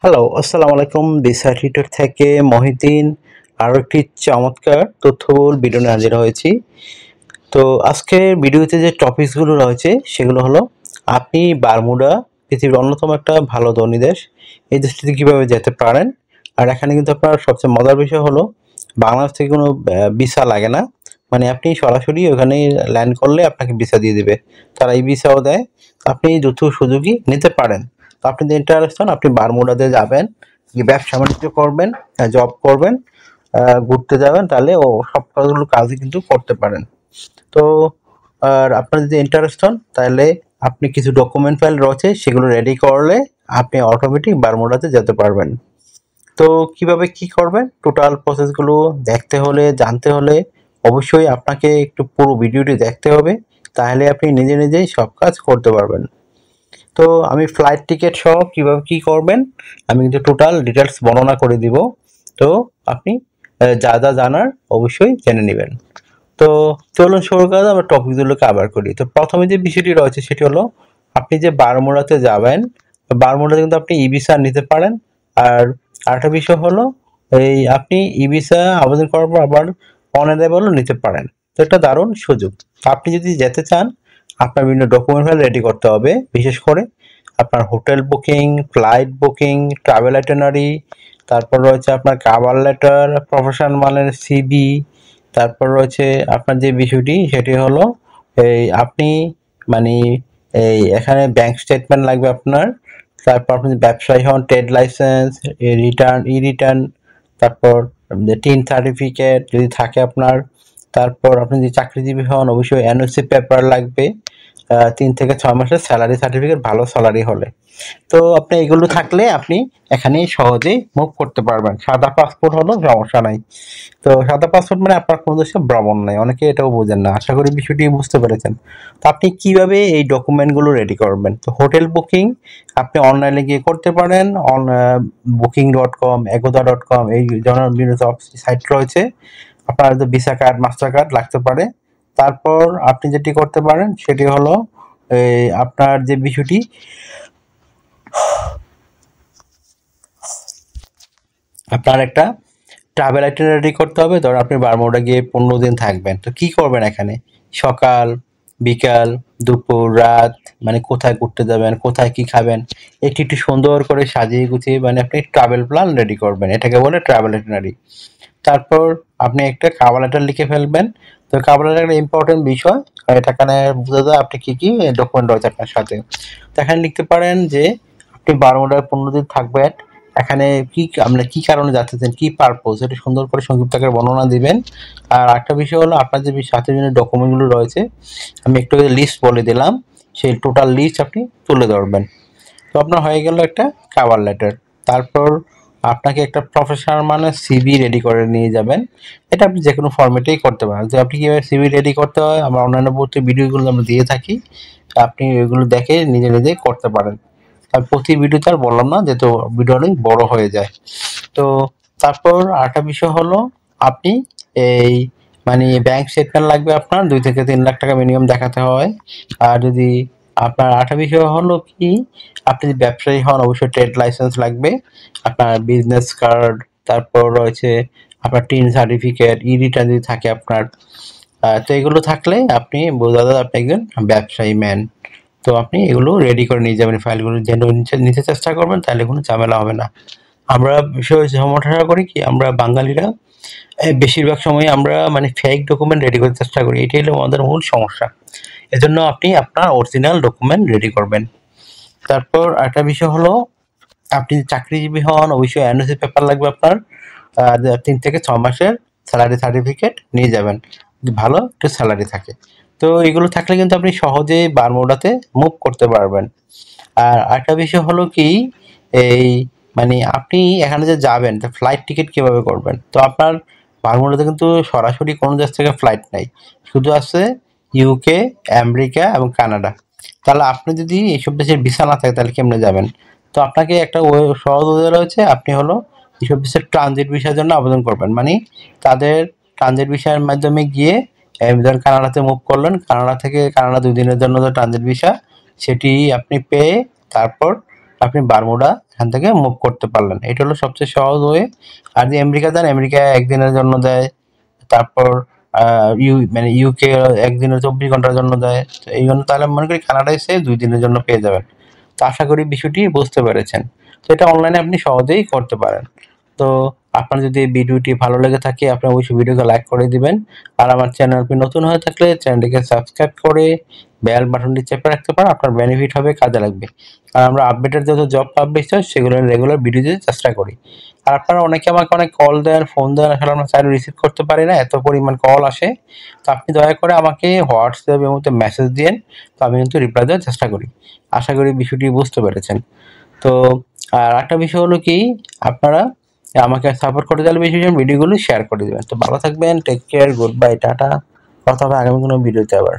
Hello, আসসালামু আলাইকুম। বিসাইট reader থেকে মহিউদ্দিন আরও একটি চমৎকার তথ্যবহুল ভিডিও নিয়ে হাজির হয়েছি। তো আজকের ভিডিওতে যে টপিকসগুলো রয়েছে সেগুলো হলো আপনি বারমুডা পৃথিবীর অন্যতম একটা ভালো ধনী দেশ। এই দেশটিতে কীভাবে যেতে পারেন। আর এখানে কিন্তু আপনার সবচেয়ে মজার বিষয় হলো বাংলাদেশ থেকে কোনো ভিসা লাগে না। মানে আপনি সরাসরি ওখানে ল্যান্ড করলে আপনাকে ভিসা দিয়ে দেবে। তারা এই ভিসাও দেয়। আপনি দ্রুত সুযোগই নিতে পারেন। তো আপনি যদি ইন্টারেস্ট হন আপনি বারমুডাতে যাবেন, গিয়ে ব্যবসা বাণিজ্য করবেন, জব করবেন, ঘুরতে যাবেন, তাহলে সব কাজই কিন্তু করতে পারেন। তো আর আপনার যদি ইন্টারেস্ট হন তাহলে আপনি কিছু ডকুমেন্ট ফাইল রয়েছে সেগুলো রেডি করলে আপনি অটোমেটিক বারমুডাতে যেতে পারবেন। তো কিভাবে কি করবেন টোটাল প্রসেসগুলো দেখতে হলে জানতে হলে অবশ্যই আপনাকে একটু পুরো ভিডিওটি দেখতে হবে, তাহলে আপনি নিজে নিজেই সব কাজ করতে পারবেন। তো আমি ফ্লাইট টিকিট সহ কীভাবে কী করবেন আমি কিন্তু টোটাল ডিটেলস বর্ণনা করে দিব। তো আপনি যা যা জানার অবশ্যই জেনে নেবেন। তো চলুন শুরু করা আমরা টপিকগুলো কভার করি। তো প্রথমে যে বিষয়টি রয়েছে সেটি হলো আপনি যে বারমুডাতে যাবেন, বারমুডাতে কিন্তু আপনি ই ভিসা নিতে পারেন। আর আরেকটা বিষয় হলো এই আপনি ই ভিসা আবেদন করার পর আবার অন অ্যারাইভালও নিতে পারেন। তো একটা দারুণ সুযোগ। আপনি যদি যেতে চান আপনার বিভিন্ন ডকুমেন্ট ফাইল রেডি করতে হবে, বিশেষ করে আপনার hotel booking, flight booking, travel itinerary, তারপর রয়েছে আপনার কভার লেটার, প্রফেশনাল মানের সিভি, তারপর রয়েছে আপনার যে বিষয়টি সেটি হলো এই আপনি মানে এই এখানে ব্যাংক স্টেটমেন্ট লাগবে আপনার। তারপর আপনি ব্যবসায়ী হন ট্রেড লাইসেন্স, রিটার্ন, তারপর টিন সার্টিফিকেট যদি থাকে আপনার। তারপর আপনি যদি চাকরিজীবী হন অবশ্যই এনওসি পেপার লাগবে, 3 থেকে 6 মাসের স্যালারি সার্টিফিকেট ভালো স্যালারি হলে। তো আপনি এগুলো থাকলে আপনি এখানে সহজেই মুভ করতে পারবেন। সাদা পাসপোর্ট হলো সমস্যা নাই। তো সাদা পাসপোর্ট মানে আপনার কোনো দেশে ভ্রমণ নাই, অনেকে এটাও বোঝেন না। আশা করি বিষয়টি বুঝতে পেরেছেন। তো আপনি কিভাবে এই ডকুমেন্টগুলো রেডি করবেন। তো হোটেল বুকিং আপনি অনলাইনে গিয়ে করতে পারেন। booking.com, agoda.com এই ধরনের বিভিন্ন সাইট রয়েছে। আপনার যে ভিসা কার্ড, মাস্টার কার্ড লাগতে পারে। তারপর আপনি যেটি করতে পারেন সেটি হলো আপনার যে বিষয়টি আপনার একটা ট্রাভেল আইটিনারি করতে হবে। ধরুন আপনি বারমুডা গিয়ে 15 দিন থাকবেন। তো কি করবেন এখানে সকাল, বিকাল, দুপুর, রাত, মানে কোথায় ঘুরতে যাবেন, কোথায় কি খাবেন, এটি একটু সুন্দর করে সাজিয়ে গুছিয়ে মানে আপনি ট্রাভেল প্ল্যান রেডি করবেন। এটাকে বলে ট্রাভেল আইটিনারি। তারপর আপনি একটা কভার লেটার লিখে ফেলবেন। তো কভার লেটার একটা ইম্পর্টেন্ট বিষয়, এটা এখানে বোঝা যায় আপনি কি কি ডকুমেন্ট রয়েছে আপনার সাথে। তো এখানে লিখতে পারেন যে আপনি বারমুডায় 15 দিন থাকবেন। এখানে আপনি কি কারণে যাচ্ছেন, কি পারপোজ, এটা সুন্দর করে সংক্ষিপ্ত আকারে বর্ণনা দিবেন। আর একটা বিষয় হলো আপনার যে সাথে যে ডকুমেন্টগুলো রয়েছে আমি একটু লিস্ট বলে দিলাম, সেই টোটাল লিস্ট আপনি তুলে ধরবেন। তো আপনার হয়ে গেল একটা কভার লেটার। তারপর আপনাকে একটা প্রফেশনাল মানে সিভি রেডি করে নিয়ে যাবেন। এটা আপনি যে কোনো ফরম্যাটেই করতে পারেন। তো আপনি কীভাবে সিভি রেডি করতে হয় আমরা অন্যান্য পরবর্তী ভিডিওগুলো আমরা দিয়ে থাকি, আপনি এগুলো দেখে নিজে নিজে করতে পারেন। আমি প্রতি ভিডিওতে আর বললাম না, যেহেতু ভিডিও অনেক বড় হয়ে যায়। তো তারপর আরেকটা বিষয় হলো আপনি এই মানে ব্যাংক স্টেটমেন্ট লাগবে আপনার 2 থেকে 3 লাখ টাকা মিনিমাম দেখাতে হয়। আর যদি আপনার আরেকটা বিষয় হলো কি আপনি যদি ব্যবসায়ী হন অবশ্যই ট্রেড লাইসেন্স লাগবে, আপনার বিজনেস কার্ড, তারপর রয়েছে আপনার টিন সার্টিফিকেট, রিটার্ন যদি থাকে আপনার। তো এগুলো থাকলে আপনি বোঝা যায় আপনি একজন ব্যবসায়ী ম্যান। তো আপনি এগুলো রেডি করে নিয়ে যাবেন, ফাইলগুলো যেন নিতে চেষ্টা করবেন, তাহলে কোনো ঝামেলা হবে না। আমরা বিষয় সমস্যা করি কি আমরা বাঙালিরা বেশিরভাগ সময় আমরা মানে ফেক ডকুমেন্ট রেডি করতে চেষ্টা করি, এটাই হলো আমাদের মূল সমস্যা। এজন্য আপনি আপনার অরিজিনাল ডকুমেন্ট রেডি করবেন। তারপর একটা বিষয় হলো আপনি চাকরিজীবী হন অবশ্যই এনওসি পেপার লাগবে আপনার। 3 থেকে 6 মাসের স্যালারি সার্টিফিকেট নিয়ে যাবেন, ভালো একটু স্যালারি থাকে। তো এগুলো থাকলে কিন্তু আপনি সহজেই বারমুডাতে মুভ করতে পারবেন। আর আরেকটা বিষয় হলো কি এই মানে আপনি এখানে যে যাবেন তো ফ্লাইট টিকিট কীভাবে করবেন। তো আপনার বারমুডাতে কিন্তু সরাসরি কোনো দেশ থেকে ফ্লাইট নাই, শুধু আছে ইউকে, আমেরিকা এবং কানাডা। তাহলে আপনি যদি এইসব দেশের ভিসা না থাকে তাহলে কেমনে যাবেন। তো আপনাকে একটা সহজ ওয়ে রয়েছে, আপনি হলো এইসব দেশের ট্রানজিট ভিসার জন্য আবেদন করবেন। মানে তাদের ট্রানজিট ভিসার মাধ্যমে গিয়ে ধরেন কানাডাতে মুভ করলেন, কানাডা থেকে কানাডা 2 দিনের জন্য যে ট্রানজিট ভিসা সেটি আপনি পেয়ে তারপর আপনি বারমুডা এখান থেকে মুভ করতে পারলেন। এটা হলো সবচেয়ে সহজ ওয়ে। আর যদি আমেরিকা যান, আমেরিকা একদিনের জন্য দেয়, তারপর মানে ইউকে একদিনের 24 ঘন্টার জন্য দেয়। তো এই জন্য তাহলে মনে করি কানাডায় এসে 2 দিনের জন্য পেয়ে যাবেন। তো আশা করি বিষয়টি বুঝতে পেরেছেন। তো এটা অনলাইনে আপনি সহজেই করতে পারেন। তো আপনার যদি এই ভিডিওটি ভালো লেগে থাকে, আপনি অবশ্যই ভিডিওকে লাইক করে দিবেন। আর আমার চ্যানেল আপনি নতুন হয়ে থাকলে চ্যানেলটিকে সাবস্ক্রাইব করে বেল বাটনটি চেপে রাখতে পারেন, আপনার বেনিফিট হবে, কাজে লাগবে। আর আমরা আপডেটেড যত জব পাবলিশ হয় সেগুলো রেগুলার ভিডিও দিতে চেষ্টা করি। আর আপনারা অনেকে আমাকে অনেক কল দেন, ফোন দেন, আসলে আমরা চাইলে রিসিভ করতে পারি না, এত পরিমাণ কল আসে। তো আপনি দয়া করে আমাকে হোয়াটসঅ্যাপ এর মধ্যে মেসেজ দিয়েন, তো আমি কিন্তু রিপ্লাই দেওয়ার চেষ্টা করি। আশা করি বিষয়টি বুঝতে পেরেছেন। তো আর একটা বিষয় হলো কি, আপনারা আমাকে সাপোর্ট করতে চাইলে বেশি ভিডিওগুলো শেয়ার করে দেবেন। তো ভালো থাকবেন, take care, good bye, tata. কথা হবে আগামী কোনো ভিডিওতে আবার।